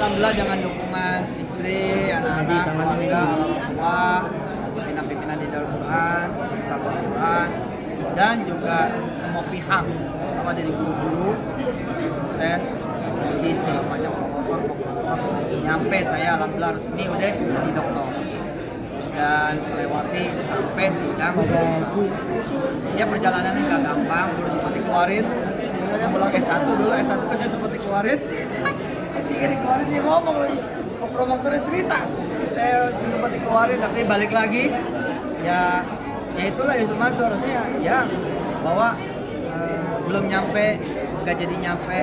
alhamdulillah dengan dukungan istri, anak-anak, keluarga, orang tua, pimpinan-pimpinan di Darul Quran, sahabat Quran, dan juga semua pihak, sama dari guru-guru, dosen, uji segala macam promotor, nyampe saya alhamdulillah resmi udah jadi dokter dan melewati sampai sidang. Ya perjalanannya nggak gampang, dulu sempat dikeluarin, saya pulang S1 dulu, S1 kan saya sempat dikeluarin, S3 dikeluarin, dia ngomong lagi, promotornya cerita, saya sempat dikeluarin tapi balik lagi, ya itulah Yusuf Mansur, ya bahwa belum nyampe, nggak jadi nyampe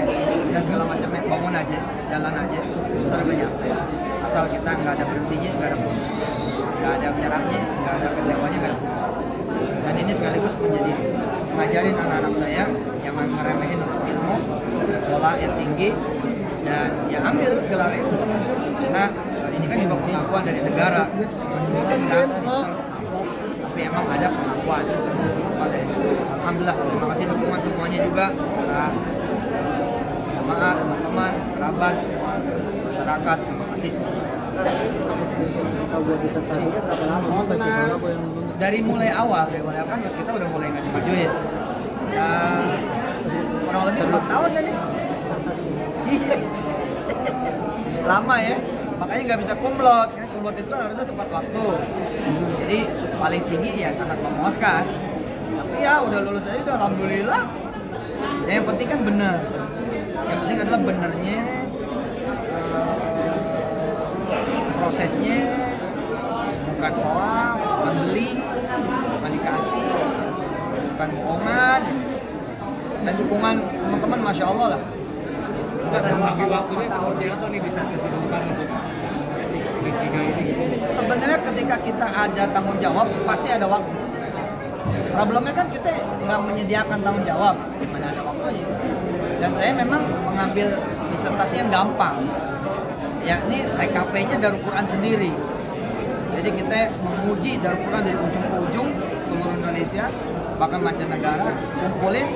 dan segala macamnya, bangun aja, jalan aja, ntar gue nyampe. Asal kita nggak ada berhentinya, nggak ada putus, nggak ada menyerahnya, nggak ada kecewanya, nggak ada putus asa. Dan ini sekaligus menjadi ngajarin anak-anak saya yang meremehin untuk ilmu, sekolah yang tinggi, dan ya ambil gelar itu, karena ini kan juga pengakuan dari negara, bisa tapi emang ada pengakuan. Alhamdulillah, terima kasih dukungan semuanya juga, jamaah, teman-teman, kerabat, masyarakat, terima kasih semua. Dari mulai awal kan kita udah mulai ngajuin. Ya, kurang lebih 4 tahun kan nih. Lama ya, makanya nggak bisa kumlot. Kan kumlot itu harusnya tepat waktu. Jadi paling tinggi ya sangat memuaskan. Tapi ya udah lulus aja udah alhamdulillah. Ya, yang penting kan benar. Yang penting adalah benernya, prosesnya, bukan hoax, bukan beli, bukan dikasih, bukan bohongan, dan dukungan teman-teman masya Allah lah. Bisa membagi waktunya seperti apa nih di saat kesibukan untuk D3 ini? Sebenarnya ketika kita ada tanggung jawab pasti ada waktu. Problemnya kan kita nggak menyediakan tanggung jawab, mana ada waktunya. Dan saya memang mengambil disertasi yang gampang, yakni TKP-nya Darul Quran sendiri. Jadi kita menguji Darul Quran dari ujung ke ujung seluruh Indonesia, bahkan mancanegara, kumpulin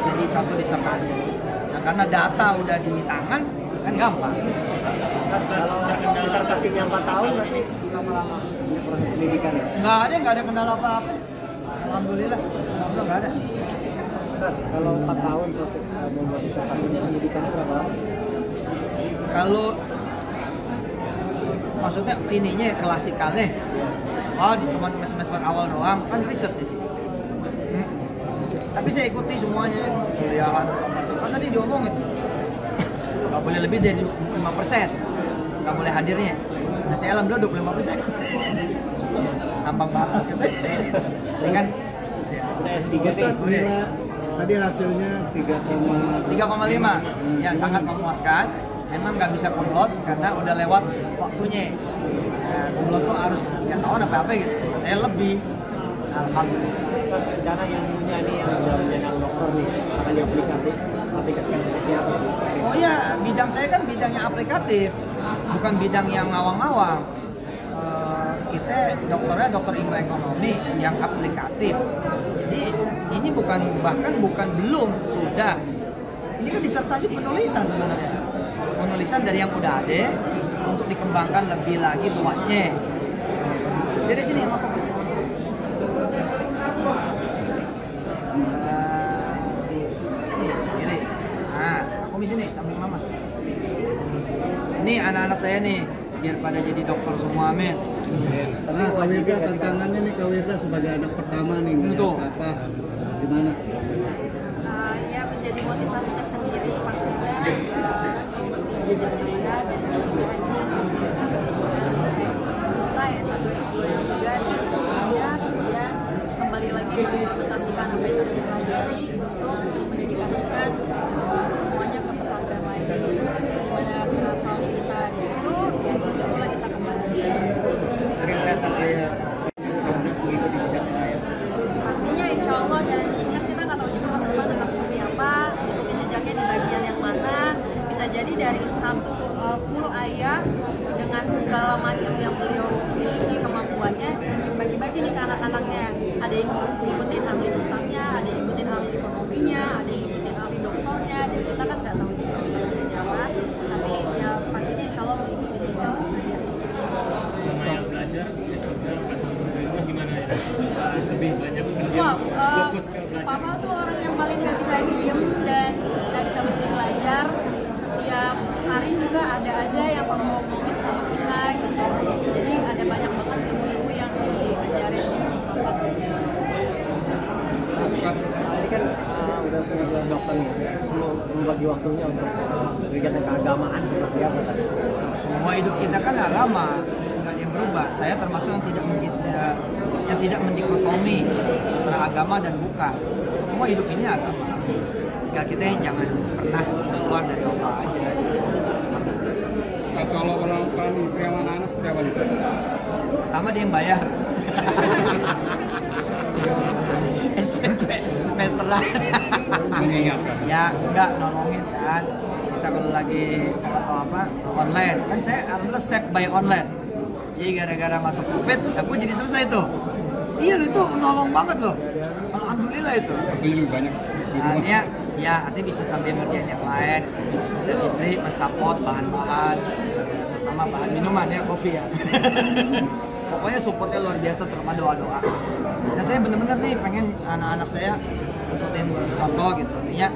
jadi satu disertasi. Nah karena data udah di tangan, kan gampang. Kalau disertasinya 4 tahun berarti lama-lama proses pendidikan ya? Nggak ada kendala apa-apa. Alhamdulillah nggak ada. Kalau 4 tahun proses membuat disertasinya, pendidikannya berapa lama? Kalau maksudnya ininya klasikalnya, cuma semester awal doang, kan riset ini. Tapi saya ikuti semuanya, kuliahan, kan tadi diomongin, nggak boleh lebih dari 25%, nggak boleh hadirnya. Nah saya alhamdulillah 25%, ambang batas katanya. Ini kan, ya. Udah S3 Ustaz, sih. tadi hasilnya 3,5, ya sangat memuaskan. Memang nggak bisa kumlot karena udah lewat waktunya. Nah, kumlot tuh harus 3 tahun apa gitu. Saya lebih, alhamdulillah. Rencana yang punya nih yang udah menjadi dokter nih akan aplikasikan seperti apa sih? Oh ya, bidang saya kan bidangnya aplikatif, bukan bidang yang ngawang-ngawang. Kita dokternya dokter ilmu ekonomi yang aplikatif. Jadi ini bukan belum, sudah. Ini kan disertasi penulisan sebenarnya. Penulisan dari yang udah ada untuk dikembangkan lebih lagi luasnya. Dari sini apa? Ini. Nah, aku di sini samping mama. Ini anak-anak saya nih, biar pada jadi dokter semua, amin. Nah, Kak Wirda, tantangannya nih Kak Wirda sebagai anak pertama nih, Betul. apa gimana? Ya menjadi motivasi tersendiri pastinya, mengikuti jejak mereka dan selesai S1, S2, S3 dan seterusnya, kemudian kembali lagi mengimplementasikan apa yang sudah dipelajari untuk mendedikasikan semuanya ke pesantren lagi, dimana berasalnya kita di situ, ya situ pula kita kembali. Sering lihat sampai Pastinya insya Allah, dan kan kita nggak tahu juga masa depan akan seperti apa, ikutin jejaknya di bagian yang mana, bisa jadi dari satu full ayah dengan segala macam yang beliau miliki kemampuannya, bagi-bagi nih ke anak-anaknya, ada yang ngikutin ahli ustaznya, ada yang ngikutin ahli ekonominya, ada yang ngikutin ahli dokternya, dan kita kan nggak tahu juga apa, tapi ya pastinya insya Allah bagi waktunya untuk kegiatan keagamaan seperti apa tadi? Semua hidup kita kan agama, nggak ada yang berubah. Saya termasuk yang tidak mendikotomi antara agama dan bukan. Semua hidup ini agama. Ya kita jangan pernah keluar dari Allah aja. Nah, kalau peran istri sama anak seperti apa nih? Pertama dia yang bayar. SPP semesteran. Mengingatkan. Ya enggak nolongin kan. Kita kalau lagi online kan saya alhamdulillah save by online. Jadi gara-gara masuk Covid, aku jadi selesai tuh. Iya loh itu nolong banget loh. Alhamdulillah itu. Waktunya lebih banyak. Nah, dia ya nanti bisa sambil ngerjain yang lain. Dan istri mensupport bahan-bahan, terutama bahan minuman ya, kopi ya. Pokoknya supportnya luar biasa, terutama doa-doa. Dan saya bener-bener nih pengen anak-anak saya ikutin contoh gitu. Artinya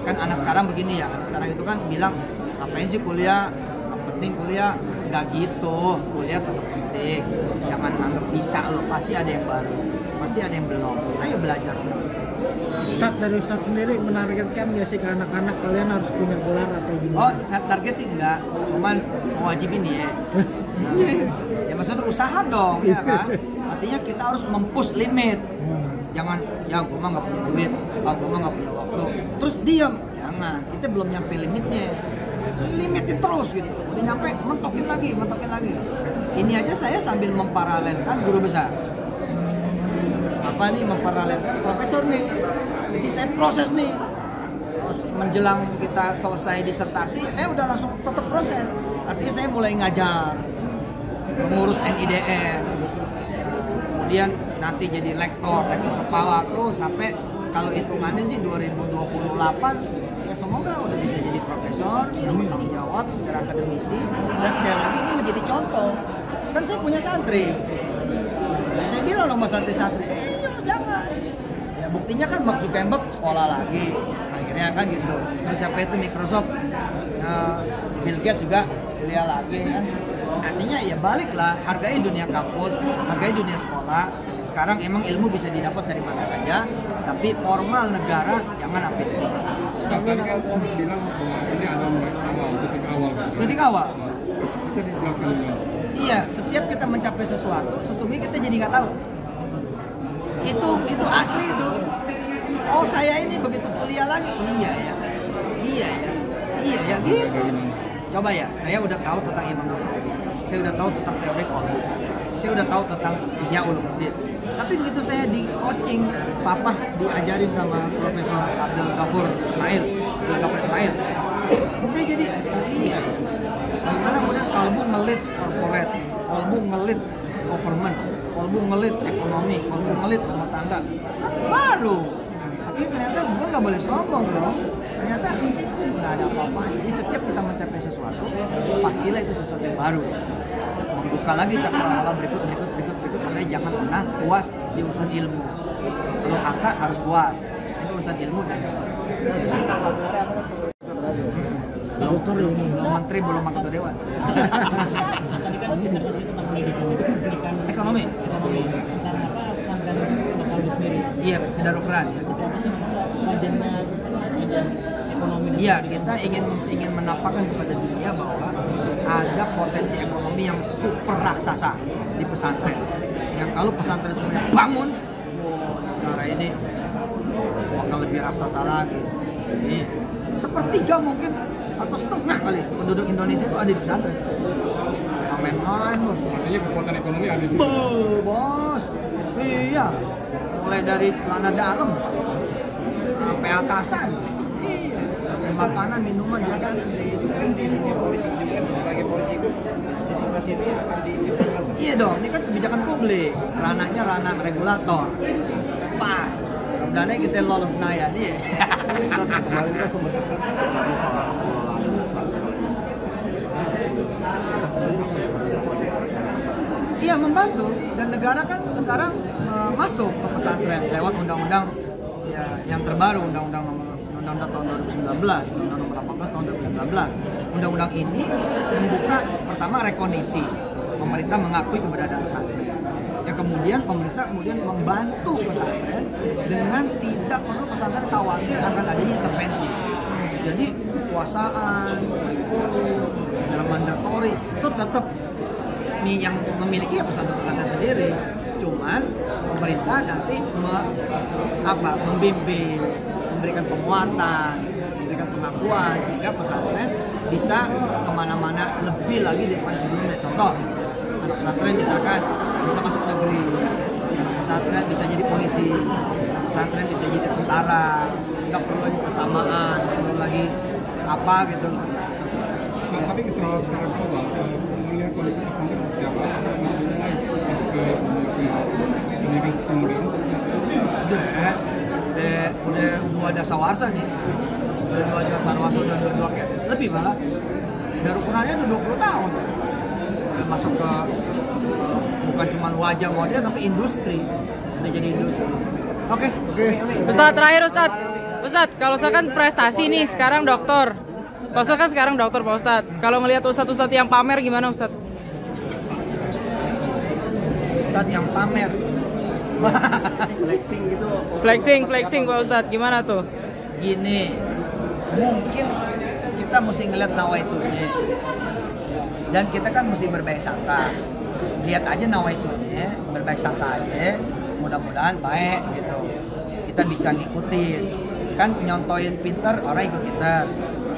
kan anak sekarang begini ya, anak sekarang itu kan bilang ngapain sih kuliah, yang penting kuliah. Nggak gitu, kuliah tetap penting. Jangan nganggap bisa loh, pasti ada yang baru, pasti ada yang belum. Ayo belajar terus. Ustadz, dari Ustadz sendiri menargetkan nggak sih ke anak-anak kalian harus punya gelar atau gimana? Oh, target sih enggak, cuman mewajibin ya. Ya maksudnya usaha dong, ya kan? Artinya kita harus mempush limit. Jangan, ya gue mah nggak punya duit, gue mah nggak punya waktu. Terus diam, jangan. Kita belum nyampe limitnya. Limitin terus gitu. Udah nyampe, mentokin lagi. Ini aja saya sambil memparalelkan guru besar. Apa nih memparalelkan profesor nih. Jadi saya proses nih. Menjelang kita selesai disertasi, saya udah langsung tetap proses. Artinya saya mulai ngajar, mengurus NIDN, kemudian nanti jadi lektor kepala terus sampai kalau hitungannya sih 2028 ya semoga udah bisa jadi profesor yang bertanggung jawab secara akademisi dan sekali lagi ini menjadi contoh. Kan saya punya santri, saya bilang sama santri-santri, yuk jangan. Ya buktinya kan Mark Zuckerberg sekolah lagi, akhirnya kan gitu. Terus siapa itu Microsoft, Bill Gates juga kuliah lagi kan. Artinya ya baliklah, hargai dunia kampus, hargai dunia sekolah. Sekarang emang ilmu bisa didapat dari mana saja, tapi formal negara jangan ambil. Tadi kan bilang bahwa ini adalah titik awal. Bisa dijelaskan dulu. Iya, setiap kita mencapai sesuatu, sesungguhnya kita jadi nggak tahu. Itu asli itu. Oh saya ini begitu kuliah lagi, iya ya gitu. Coba ya, saya udah tahu tentang Imam Bukhari, saya udah tahu tentang teori kolbu, saya udah tahu tentang Ihya Ulumuddin. Tapi begitu saya di coaching, papa diajarin sama Profesor Abdul Ghafur Ismail, saya jadi iya. Bagaimana kemudian kalbu ngelit corporate, kalbu ngelit government, kalbu ngelit ekonomi, kalbu ngelit rumah tangga, kan baru. Tapi ternyata gue nggak boleh sombong dong. Ternyata nggak ada apa-apa. Jadi setiap kita mencapai sesuatu, pastilah itu sesuatu yang baru. Membuka lagi cakrawala berikut. Makanya jangan pernah puas di urusan ilmu. Kalau harta harus puas, tapi urusan ilmu jangan. Belum menteri, belum anggota dewan. Tadi kan disertasi tentang pendidikan Ekonomi. Misalnya apa pesantren lokal sendiri? Iya, Darukran. Apa sih bagiannya ekonomi? Iya, kita ingin menampakkan kepada dunia bahwa ada potensi ekonomi yang super raksasa di pesantren. Yang kalau pesantren semuanya bangun, negara ini bakal lebih raksasa lagi. Jadi sepertiga mungkin atau setengah kali penduduk Indonesia itu ada di pesantren. Main-main bos. Artinya kekuatan ekonomi ada di situ. Bos, iya. Mulai dari celana dalam sampai atasan. Iya. Makanan, minuman, jajan. Di dunia politik juga sebagai politikus di sebelah sini akan diimplementasikan. Iya dong, ini kan kebijakan publik. Ranahnya ranah regulator. Pas. Mudah-mudahan kita lolos senayan nih. Kemarin kan sempat soal pengelolaan pesantren. Iya membantu, dan negara kan sekarang masuk ke pesantren lewat undang-undang ya, yang terbaru, undang-undang tahun 2019, undang-undang nomor 18 tahun 2019. Undang-undang ini membuka pertama rekognisi, pemerintah mengakui keberadaan pesantren. Ya kemudian pemerintah membantu pesantren dengan tidak perlu pesantren khawatir akan adanya intervensi. Jadi kekuasaan, kurikulum, secara mandatori itu tetap yang memiliki ya pesantren-pesantren sendiri. Cuman pemerintah nanti membimbing, memberikan penguatan, memberikan pengakuan sehingga pesantren bisa kemana-mana lebih lagi daripada sebelumnya. Contoh, anak pesantren misalkan bisa masuk negeri, anak pesantren bisa jadi polisi, anak pesantren bisa jadi tentara, nggak perlu lagi persamaan, nggak perlu lagi apa gitu. Nah, tapi setelah sekarang awal melihat kondisi pesantren seperti apa? Masuk ke pendidikan sistem modern udah dua dasawarsa nih, udah dua dasawarsa, udah dua kayak lebih malah dari ukurannya udah 20 tahun udah masuk ke bukan cuma wajah model tapi industri, udah jadi industri. Oke. Ustadz terakhir Ustadz kalau misalkan prestasi nih sekarang dokter, kalau misalkan sekarang dokter Pak Ustadz, kalau ngelihat Ustadz yang pamer gimana Ustadz? Ustadz yang pamer Flexing gitu. Flexing Pak Ustadz, gimana tuh? Gini, mungkin kita mesti ngeliat nawaitunya dan kita kan mesti berbaik sangka. Lihat aja nawaitunya, berbaik sangka aja, mudah-mudahan baik gitu. Kita bisa ngikutin. Kan nyontoin pinter orang ikut pinter,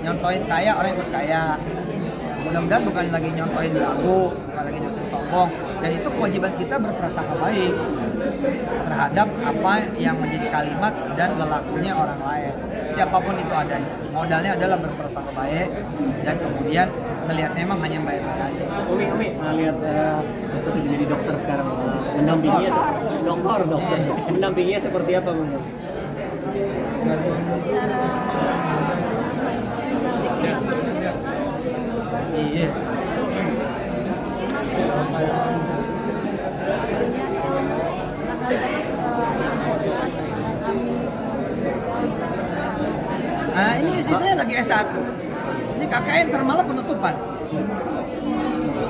nyontoin kaya orang ikut kaya. Mudah-mudahan bukan lagi nyontoin lagu, bukan lagi nyontoin sombong. Dan itu kewajiban kita berprasangka baik terhadap apa yang menjadi kalimat dan lelakunya orang lain. Siapapun itu adanya. Modalnya adalah berprasangka baik dan kemudian melihatnya emang hanya baik-baik aja. Umi, lihat Ustadz jadi dokter sekarang, mendampinginya dokter. Mendampinginya seperti apa, Bang? Iya. Nah ini sisanya lagi S1. Ini KKN termalah penutupan.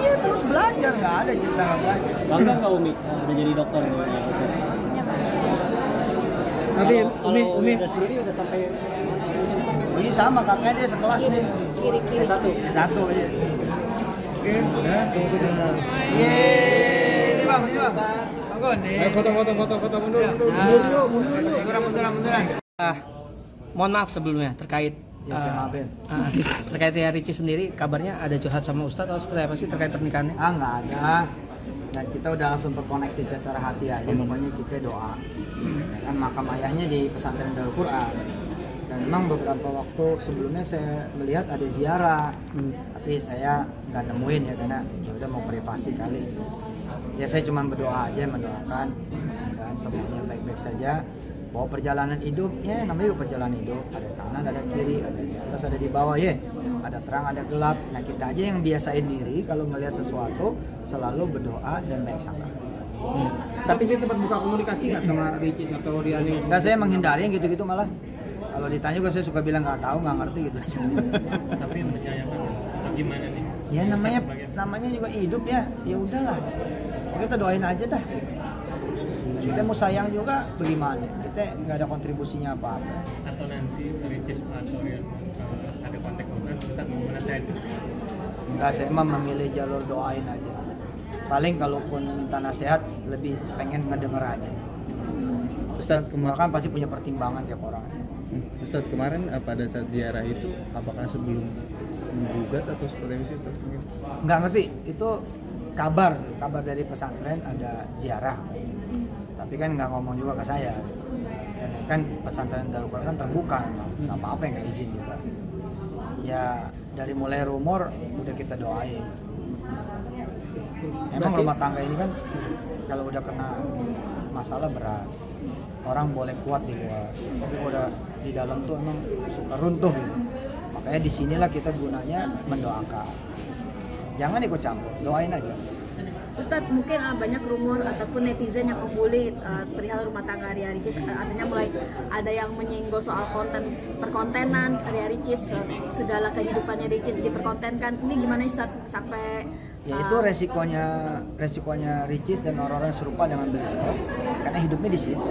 Iya terus belajar, nggak ada cerita nggak belajar. Bangga nggak Umi udah jadi dokter? Tapi Umi udah sendiri udah sampai Ini sama kakaknya dia sekelas nih. Kiri-kiri. S1. S1 aja. oke, udah udah. Yeay, ini bang. Monggo nih. foto mundur. Munduran. Mohon maaf sebelumnya terkait Ya, saya maafin. terkait ya Ricis sendiri, kabarnya ada curhat sama Ustadz atau seperti apa sih terkait pernikahannya? Nggak ada. Dan kita udah langsung terkoneksi secara hati aja. Pokoknya kita doa. Ya kan makam ayahnya di pesantren Darul Quran. Dan memang beberapa waktu sebelumnya saya melihat ada ziarah, tapi saya nggak nemuin ya karena ya udah mau privasi kali. Ya saya cuma berdoa aja, mendoakan dan semuanya baik-baik saja. Bahwa perjalanan hidup, ya namanya juga perjalanan hidup, ada kanan, ada kiri, ada di atas, ada di bawah ya, ada terang, ada gelap. Nah kita aja yang biasain diri kalau ngelihat sesuatu selalu berdoa dan baik sangka. Tapi sih sempat buka komunikasi nggak sama Ricis atau Riani? Nggak, saya menghindari yang gitu-gitu malah. Kalau ditanya juga saya suka bilang nggak tahu, nggak ngerti gitu aja. Tapi menyayangkan gimana nih? Ya namanya juga hidup ya, ya udahlah. Kita doain aja dah. Kita mau sayang juga bagaimana? Kita nggak ada kontribusinya apa-apa. Atau nanti Ricis atau yang ada kontak Ustadz bisa menasihati? Enggak, saya emang memilih jalur doain aja. Paling kalaupun minta nasihat lebih pengen ngedenger aja. Ustadz Kan pasti punya pertimbangan tiap orang. Ustadz kemarin pada saat ziarah itu apakah sebelum menggugat atau seperti itu sih Ustadz? Nggak ngerti, itu kabar dari pesantren ada ziarah. Tapi kan nggak ngomong juga ke saya. Dan kan pesantren Darul Quran kan terbuka, nggak apa-apa yang nggak izin juga. Ya dari mulai rumor udah kita doain. Emang rumah tangga ini kan kalau udah kena masalah berat, orang boleh kuat di luar, tapi udah di dalam tuh emang suka runtuh gitu. Makanya disinilah kita gunanya mendoakan. Jangan ikut campur, doain aja. Ustadz, mungkin banyak rumor ataupun netizen yang membuli perihal rumah tangga Ria Ricis, artinya mulai ada yang menyinggung soal perkontenan Ria Ricis, segala kehidupannya Ricis diperkontenkan. Ini gimana Ustadz sampai Ya itu resikonya Ricis dan orang-orang serupa dengan beliau karena hidupnya di situ.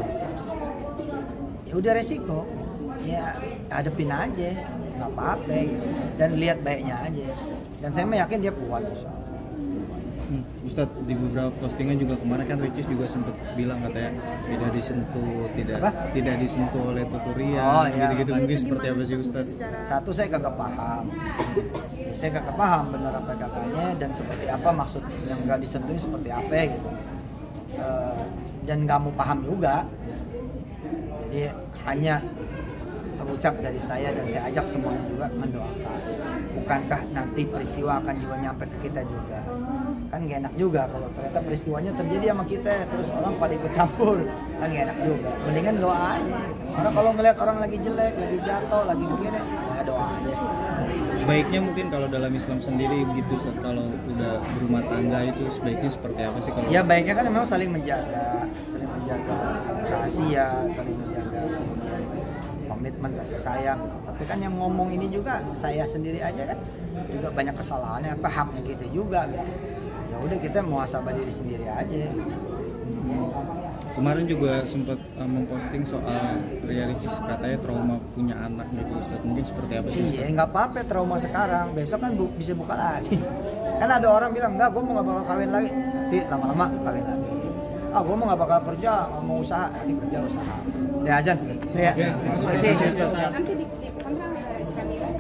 Ya udah resiko, ya hadepin aja, nggak apa-apa gitu. Dan lihat baiknya aja. Dan saya yakin dia kuat. Ustadz, di beberapa postingan juga kemarin kan Ricis juga sempat bilang katanya tidak disentuh oleh Tukuria, Oh, iya. gitu-gitu. Mungkin seperti apa sih Ustadz? Satu, saya kagak paham. Saya kagak paham benar apa katanya dan seperti apa maksud yang nggak disentuh seperti apa gitu. Dan nggak mau paham juga. Jadi hanya terucap dari saya dan saya ajak semuanya juga mendoakan. Bukankah nanti peristiwa akan juga nyampe ke kita juga? Kan gak enak juga kalau ternyata peristiwanya terjadi sama kita terus orang pada ikut campur, kan gak enak juga. Mendingan doa aja. Orang kalau ngelihat orang lagi jelek, lagi jatuh, lagi begini, ya doa aja. Sebaiknya mungkin kalau dalam Islam sendiri begitu Ustadz, kalau udah berumah tangga itu sebaiknya seperti apa sih kalau? Ya baiknya kan memang saling menjaga rahasia, saling menjaga kemudian komitmen, kasih sayang. Tapi kan yang ngomong ini juga saya sendiri aja kan juga banyak kesalahannya, apa haknya kita juga gitu. Ya udah kita muhasabah diri sendiri aja. Kemarin juga sempat memposting soal Ria Ricis katanya trauma punya anak gitu Ustadz. Mungkin seperti apa sih Ustadz? Iya, nggak apa-apa trauma sekarang. Besok kan bisa buka lagi. Kan ada orang bilang, enggak, gue mau nggak bakal kawin lagi. Nanti lama-lama kawin lagi. Gue mau nggak bakal kerja, mau usaha. Nanti kerja usaha. Ya, Azan. Ya. Terima kasih Ustadz. Nanti di kontra ada Islamiyah.